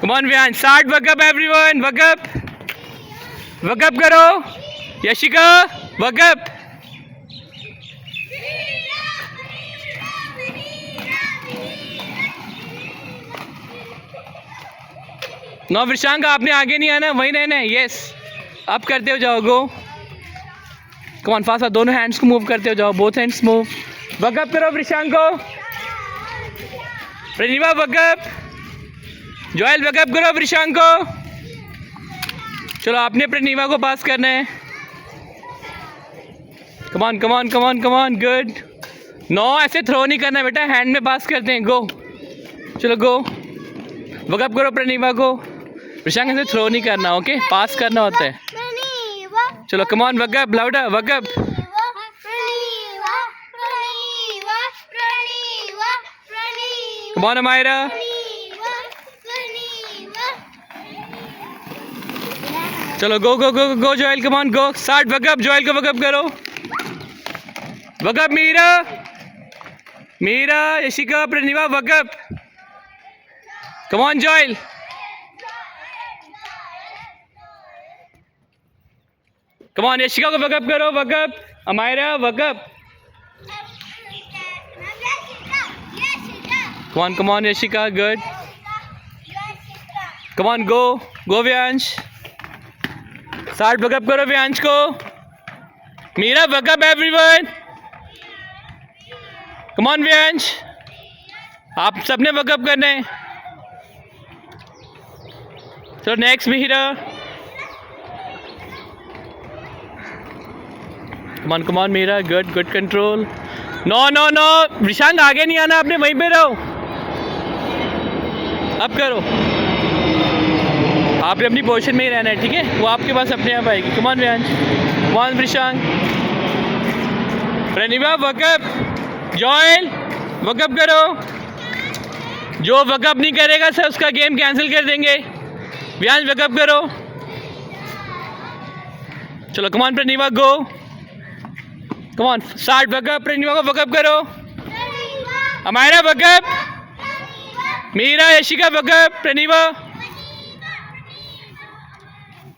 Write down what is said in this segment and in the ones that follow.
Come on Vyansh, start, work up everyone, work up करो, Yashika work up. No Vishank, आपने आगे नहीं आना, वहीं रहना है। यस, अब करते हो जाओ, गो, कम ऑन फास्ट, दोनों हैंड्स को मूव करते हो जाओ, both hands move, work up करो विशांक को, Praniva work up, Joel work up करो विशांक को। चलो आपने प्रणीवा को पास करना है, come on come on come on come on, good. No, ऐसे थ्रो नहीं करना बेटा, हैंड में पास करते हैं, गो, चलो गो, वर्क अप करो प्रणीवा को। विशांक ऐसे थ्रो नहीं करना, ओके, पास करना होता है। चलो come on, work up, louder, work up. Come on Amayra, चलो go go go go Joel, come on go, start, work up, Joel को वर्क अप करो, work up Meera, Meera, Yashika, Praniva work up, come on Joel, come on Yashika को work up करो, work up, Amayra work up, come on Yashika, good, come on go Vyansh, start, work up करो व्यांश को, Meera work up everyone, come on Vyansh, आप सबने work up करना है। चलो next Meera, come on Meera, good good control. No no no Vishank, आगे नहीं आना, आपने वहीं पे रहो, अब करो, आपने अपनी पोजीशन में ही रहना है, ठीक है, वो आपके पास अपने आप आएगी। Come on Vyansh, come on Vishank, Praniva work up, Joel work up करो, जो वर्क अप नहीं करेगा सर उसका गेम कैंसिल कर देंगे। व्यांश वर्क अप करो, चलो come on Praniva go, come on start, work up, Praniva को वर्क अप करो, Amayra work up, Meera, Yashika work up, Praniva,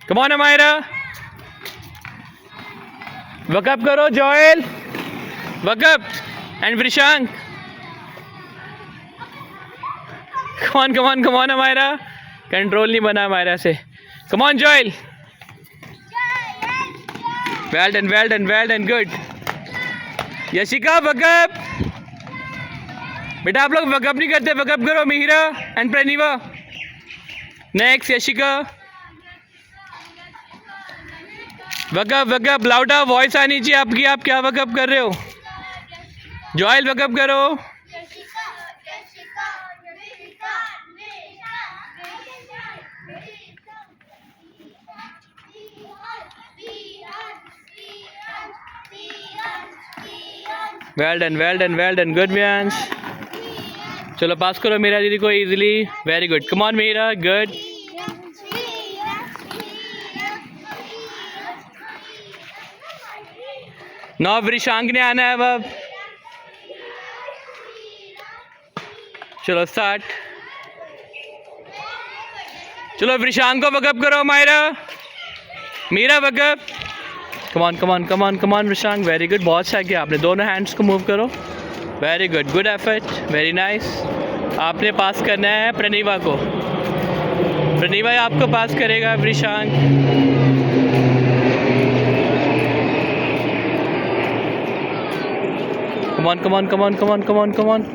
come on Amayra, work up करो, Joel work up, and Vishank, come on Amayra, control नहीं बना अमायरा से, come on Joel, well done good, Yashika work up, बेटा आप लोग work up नहीं करते, वर्क अप करो Meera and Praniva, next Yashika, work up, louder voice आनी चाहिए आपकी, आप क्या वर्क अप कर रहे हो। जोएल वर्क अप करो, वेल डन गुड व्यांश, चलो पास करो मीरा दीदी को easily, very good, come on Meera, good, no Vishank ने आना है अब, चलो स्टार्ट, चलो विशांक को वर्क अप करो Mayra, Meera work up, come on Vishank, very good, बहुत अच्छा किया आपने, दोनों हैंड्स को मूव करो, very good, good effort, very nice. आपने पास करना है प्रणीवा को, प्रणीवा आपको पास करेगा विशांक, कम ऑन,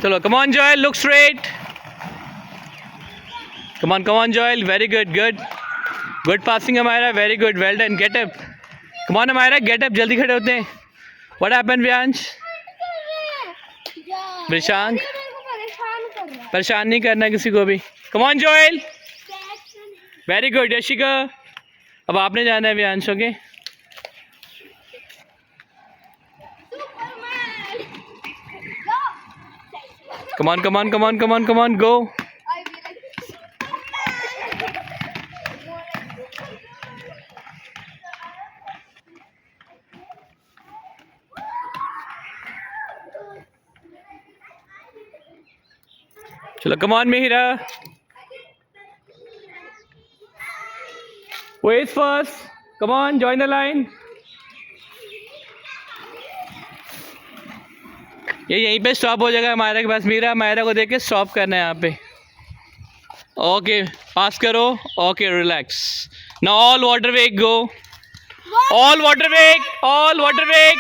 चलो come on Joel, look straight, come on Joel, very good passing Amayra, very good, well done, get up, come on Amayra, get up, जल्दी खड़े होते हैं। व्हाट हैपेंड व्यांश, विशांक परेशान नहीं करना किसी को भी, कम on Joel, very good, Yashika, अब आपने जाना है व्यांश, okay, Come on, come on, come on, come on, come on, go. Chalo, come on, Mihira. Who is first? Come on, join the line. ये यहीं पे स्टॉप हो जाएगा मायरा के पास। मीरा मायरा को देख के स्टॉप करना है यहाँ पे। ओके, पास करो। Okay, relax. Now all water वेग गो। ऑल वाटर वेग, ऑल वाटर वेग।